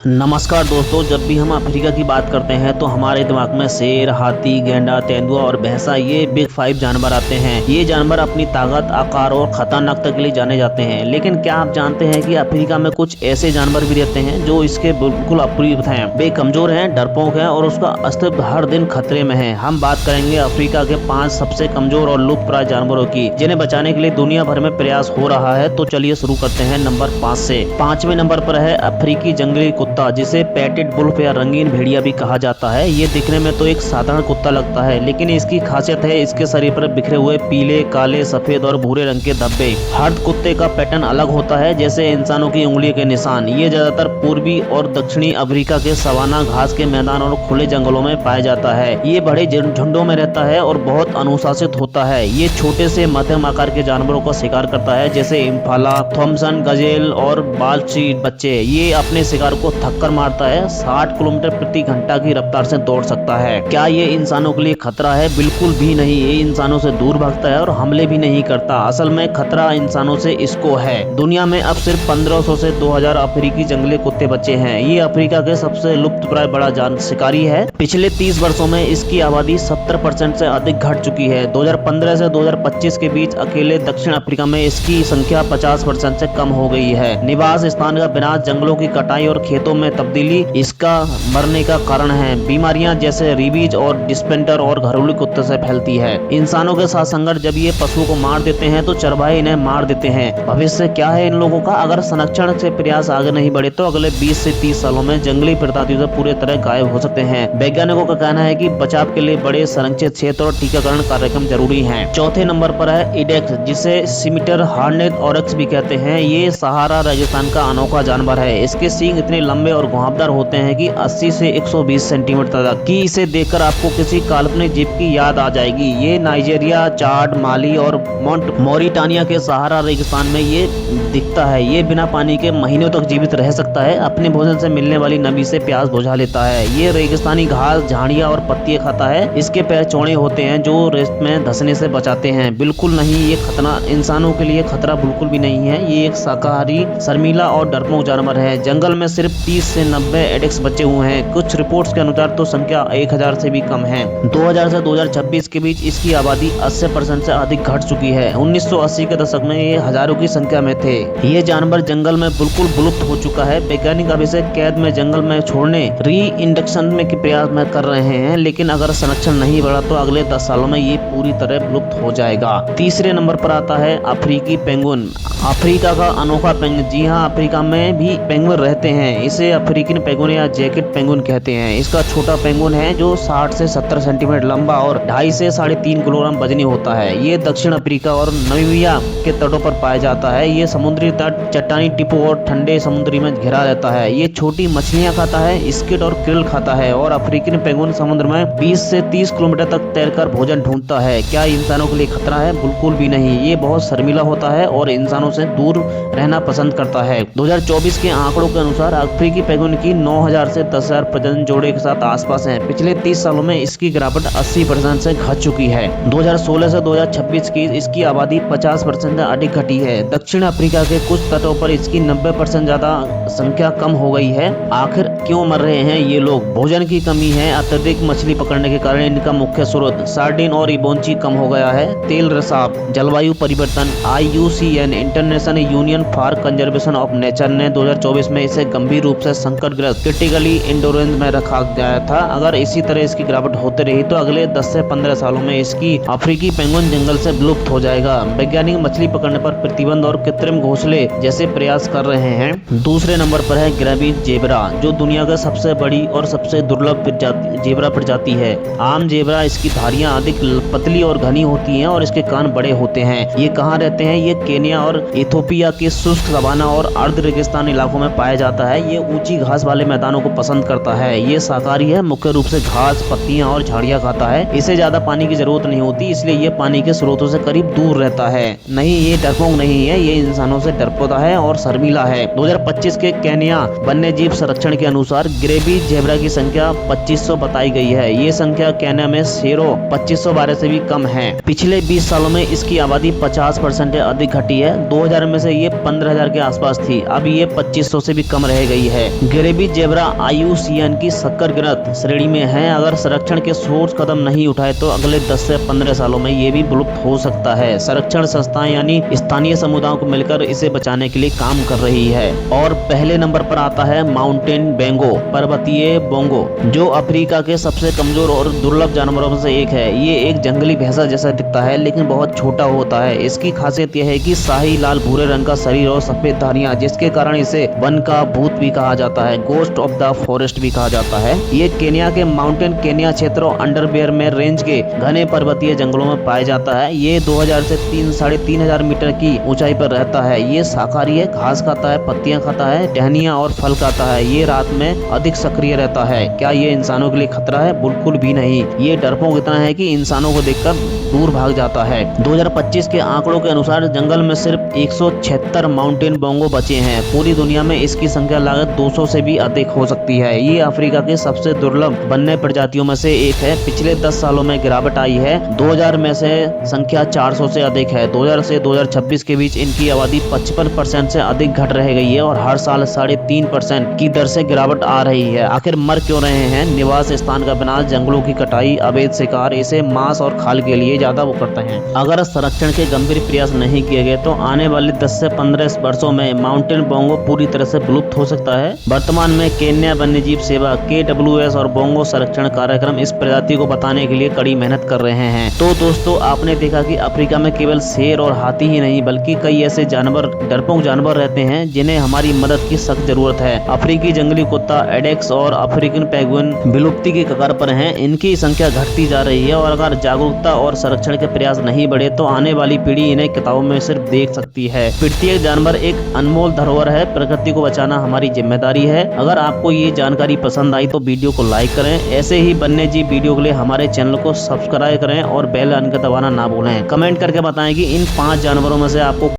नमस्कार दोस्तों, जब भी हम अफ्रीका की बात करते हैं तो हमारे दिमाग में शेर, हाथी, गैंडा, तेंदुआ और भैंसा ये बिग 5 जानवर आते हैं। ये जानवर अपनी ताकत, आकार और खतरनाकता के लिए जाने जाते हैं। लेकिन क्या आप जानते हैं कि अफ्रीका में कुछ ऐसे जानवर भी रहते हैं जो इसके बिल्कुल अपूर्व हैं। वे कमजोर हैं, डरपोक हैं और उसका अस्तित्व हर दिन खतरे में है। हम बात करेंगे अफ्रीका के 5 सबसे कमजोर और लुप्तप्राय जानवरों की, जिन्हें बचाने के लिए दुनिया भर में प्रयास हो रहा है। तो चलिए शुरू करते हैं नंबर 5 से। 5वें नंबर पर है अफ्रीकी जंगली कुत्ता, जिसे पैटेड वुल्फ या रंगीन भेड़िया भी कहा जाता है। ये दिखने में तो एक साधारण कुत्ता लगता है, लेकिन इसकी खासियत है इसके शरीर पर बिखरे हुए पीले, काले, सफेद और भूरे रंग के धब्बे। हर कुत्ते का पैटर्न अलग होता है, जैसे इंसानों की उंगली के निशान। ये ज्यादातर पूर्वी और दक्षिणी अफ्रीका के सवाना, घास के मैदान और खुले जंगलों में पाया जाता है। ये बड़े झुंडों में रहता है और बहुत अनुशासित होता है। ये छोटे से मध्यम आकार के जानवरों का शिकार करता है, जैसे इम्फाला, थॉमसन, गजेल और बालची बच्चे। ये अपने शिकार को थक्कर मारता है। 60 किलोमीटर प्रति घंटा की रफ्तार से दौड़ सकता है। क्या ये इंसानों के लिए खतरा है? बिल्कुल भी नहीं। ये इंसानों से दूर भागता है और हमले भी नहीं करता। असल में खतरा इंसानों से इसको है। दुनिया में अब सिर्फ 1500 से 2000 अफ्रीकी जंगली कुत्ते बचे हैं। ये अफ्रीका के सबसे लुप्तप्राय बड़ा जान शिकारी है। पिछले 30 वर्षों में इसकी आबादी 70% से अधिक घट चुकी है। 2015 से 2025 के बीच अकेले दक्षिण अफ्रीका में इसकी संख्या 50% से कम हो गई है। निवास स्थान का विनाश, जंगलों की कटाई और खेतों में तब्दीली इसका मरने का कारण है। बीमारियां जैसे रेबीज और डिस्पेंटर और घरेलू कुत्ते से फैलती है। इंसानों के साथ संघर्ष, जब ये पशुओं को मार देते हैं तो चरवाहे इन्हें मार देते हैं। भविष्य क्या है इन लोगों का? अगर संरक्षण से प्रयास आगे नहीं बढ़े तो अगले 20 से 30 सालों में जंगली प्रजातियों से पूरी तरह गायब हो सकते हैं। वैज्ञानिकों का कहना है कि बचाव के लिए बड़े संरक्षित क्षेत्र और टीकाकरण कार्यक्रम जरूरी है। चौथे नंबर पर है इडेक्स, जिसे सिमिटर हार्नेड ऑरक्स भी कहते हैं। ये सहारा रेगिस्तान का अनोखा जानवर है। इसके सींग इतने लंबे और घुमावदार होते हैं कि 80 से 120 सेंटीमीटर तक की। इसे देखकर आपको किसी काल्पनिक जीव की याद आ जाएगी। ये नाइजीरिया, चाड, माली और मॉरिटानिया के सहारा रेगिस्तान में ये दिखता है। ये बिना पानी के महीनों तक जीवित रह सकता है। अपने भोजन से मिलने वाली नमी से प्यास बुझा लेता है। ये रेगिस्तानी घास, झाड़ियां और पत्तियां खाता है। इसके पैर चौड़े होते हैं जो रेत में धंसने से बचाते हैं। बिल्कुल नहीं, ये खतरा इंसानों के लिए खतरा बिल्कुल भी नहीं है। ये एक शाकाहारी, शर्मीला और डरपोक जानवर है। जंगल में सिर्फ 30 से 90 एडेक्स बचे हुए हैं। कुछ रिपोर्ट्स के अनुसार तो संख्या 1000 से भी कम है। 2000 से 2026 के बीच इसकी आबादी 80% से अधिक घट चुकी है। 1980 के दशक में ये हजारों की संख्या में थे। ये जानवर जंगल में बिल्कुल विलुप्त हो चुका है। वैज्ञानिक अब इसे कैद में जंगल में छोड़ने, री इंडक्शन में के प्रयास में कर रहे हैं, लेकिन अगर संरक्षण नहीं बढ़ा तो अगले 10 सालों में ये पूरी तरह विलुप्त हो जाएगा। तीसरे नंबर पर आता है अफ्रीकी पेंगुइन, अफ्रीका का अनोखा पेंगुइन। जी हाँ, अफ्रीका में भी पेंगुइन रहते हैं। इसे अफ्रीकन पेंगुइन या जैकेट पेंगुइन कहते हैं। इसका छोटा पेंगुइन है जो 60 से 70 सेंटीमीटर लंबा और 2.5 से 3.5 किलोग्राम वजनी होता है। ये दक्षिण अफ्रीका और नामीबिया के तटों पर पाया जाता है। ये समुद्री तट, चट्टानी टिप्पू और ठंडे समुद्री में घिरा रहता है। ये छोटी मछलियां खाता है, स्क्विड और क्रिल खाता है। और अफ्रीकन पेंगुइन समुद्र में 20 से 30 किलोमीटर तक तैरकर भोजन ढूंढता है। क्या इंसानों के लिए खतरा है? बिल्कुल भी नहीं। ये बहुत शर्मीला होता है और इंसानों से दूर रहना पसंद करता है। 2024 के आंकड़ों के अनुसार अफ्रीकी पेंगुइन की 9000 से 10,000 प्रजनन जोड़े के साथ आसपास हैं। पिछले 30 सालों में इसकी गिरावट 80% से घट चुकी है। 2016 से 2026 की इसकी आबादी 50% से अधिक घटी है। दक्षिण अफ्रीका के कुछ तटों पर इसकी 90% ज्यादा संख्या कम हो गई है। आखिर क्यों मर रहे हैं ये लोग? भोजन की कमी है। अत्यधिक मछली पकड़ने के कारण इनका मुख्य स्रोत सार्डिन और इबोंची कम हो गया है। तेल रिसाव, जलवायु परिवर्तन। IUCN international union for conservation of nature ने 2024 में इसे गंभीर रूप से संकटग्रस्त क्रिटिकली इंडोरेंस में रखा गया था। अगर इसी तरह इसकी गिरावट होती रही तो अगले 10 से 15 सालों में इसकी अफ्रीकी पेंगुइन जंगल से विलुप्त हो जाएगा। वैज्ञानिक मछली पकड़ने पर प्रतिबंध और कृत्रिम घोंसले जैसे प्रयास कर रहे हैं। दूसरे नंबर पर है ग्रेबी जेब्रा, जो दुनिया का सबसे बड़ी और सबसे दुर्लभ जेब्रा प्रजाति है। आम जेब्रा इसकी धारियां अधिक पतली और घनी होती हैं और इसके कान बड़े होते हैं। ये कहाँ रहते हैं? ये केन्या और इथोपिया के शुष्क सवाना और अर्ध रेगिस्तान इलाकों में पाया जाता है। ये ऊंची घास वाले मैदानों को पसंद करता है। ये शाकाहारी है, मुख्य रूप से घास, पत्तियां और झाड़ियां खाता है। इसे ज्यादा पानी की जरूरत नहीं होती, इसलिए ये पानी के स्रोतों से करीब दूर रहता है। नहीं, ये डरपोक नहीं है। ये इंसानों से डरपोता है और शर्मीला है। 2025 के केन्या वन्य जीव संरक्षण के अनुसार ग्रेबी जेब्रा की संख्या 2500 बताई गई है। ये संख्या केन्या में शेरों 2512 से भी कम है। पिछले 20 सालों में इसकी आबादी 50% से अधिक घटी है। 2000 में से ये 15,000 के आसपास थी। अब ये 2500 से भी कम रह गई है। गिरेबी जेब्रा IUCN की शक्कर गिरफ्त श्रेणी में है। अगर संरक्षण के सोच कदम नहीं उठाए तो अगले 10 से 15 सालों में ये भी विलुप्त हो सकता है। संरक्षण संस्थाएं यानी स्थानीय समुदायों को मिलकर इसे बचाने के लिए काम कर रही है। और पहले नंबर पर आता है माउंटेन बेंगो, पर्वतीय बोंगो, जो अफ्रीका के सबसे कमजोर और दुर्लभ जानवरों में से एक है। ये एक जंगली भैंसा जैसा दिखता है लेकिन बहुत छोटा होता है। इसकी खासियत यह है कि शाही लाल भूरे रंग का शरीर और सफेद धारियां, जिसके कारण इसे वन का भूत भी कहा जाता है, गोस्ट ऑफ द फॉरेस्ट भी कहा जाता है। ये केन्या के माउंटेन केन्या क्षेत्र और अंडरबेयर में रेंज के घने पर्वतीय जंगलों में पाया जाता है। ये 2000 से 3,500 मीटर की ऊंचाई पर रहता है। ये शाकाहारी है, घास खाता है, पत्तियां खाता है, टहनियां और फल खाता है। ये रात में अधिक सक्रिय रहता है। क्या ये इंसानों के लिए खतरा है? बिल्कुल भी नहीं। ये डरपोक इतना है कि इंसानों को देखकर दूर भाग जाता है। 2025 के आंकड़ों के अनुसार जंगल में सिर्फ 176 माउंटेन बोंगो बचे हैं। पूरी दुनिया में इसकी संख्या लागत 200 से भी अधिक हो सकती है। ये अफ्रीका के सबसे दुर्लभ वन्य प्रजातियों में से एक है। पिछले 10 सालों में गिरावट आई है। 2000 में से संख्या 400 से अधिक है। 2000 से 2026 के बीच इनकी आबादी 55% से अधिक घट रह गई है और हर साल 3.5% की दर से गिरावट आ रही है। आखिर मर क्यों रहे हैं? निवास स्थान का विनाश, जंगलों की कटाई, अवैध शिकार, इसे मांस और खाल के लिए ज्यादा वो करते हैं। अगर संरक्षण के गंभीर प्रयास नहीं किए गए तो आने वाले 10 से 15 वर्षों में माउंटेन बोंगो पूरी तरह से विलुप्त हो सकता है। वर्तमान में केन्या वन्यजीव सेवा KWS और बोंगो संरक्षण कार्यक्रम इस प्रजाति को बताने के लिए कड़ी मेहनत कर रहे हैं। तो दोस्तों, आपने देखा कि अफ्रीका में केवल शेर और हाथी ही नहीं बल्कि कई ऐसे जानवर, डरपोक जानवर रहते हैं जिन्हें हमारी मदद की सख्त जरूरत है। अफ्रीकी जंगली कुत्ता एडेक्स और अफ्रीकन पेंगुइन विलुप्ति के कगार पर हैं। इनकी संख्या घटती जा रही है और अगर जागरूकता और संरक्षण के प्रयास नहीं बढ़े तो आने वाली पीढ़ी इन्हें किताबों में सिर्फ देख सकती है। प्रत्येक जानवर एक अनमोल धरोहर है। प्रकृति को बचाना हमारी जिम्मेदारी है। अगर आपको ये जानकारी पसंद आई तो वीडियो को लाइक करें। ऐसे ही वन्यजीव वीडियो के लिए हमारे चैनल को सब्सक्राइब करें और बेल आइकन दबाना ना भूलें। कमेंट करके बताएं कि इन 5 जानवरों में से आपको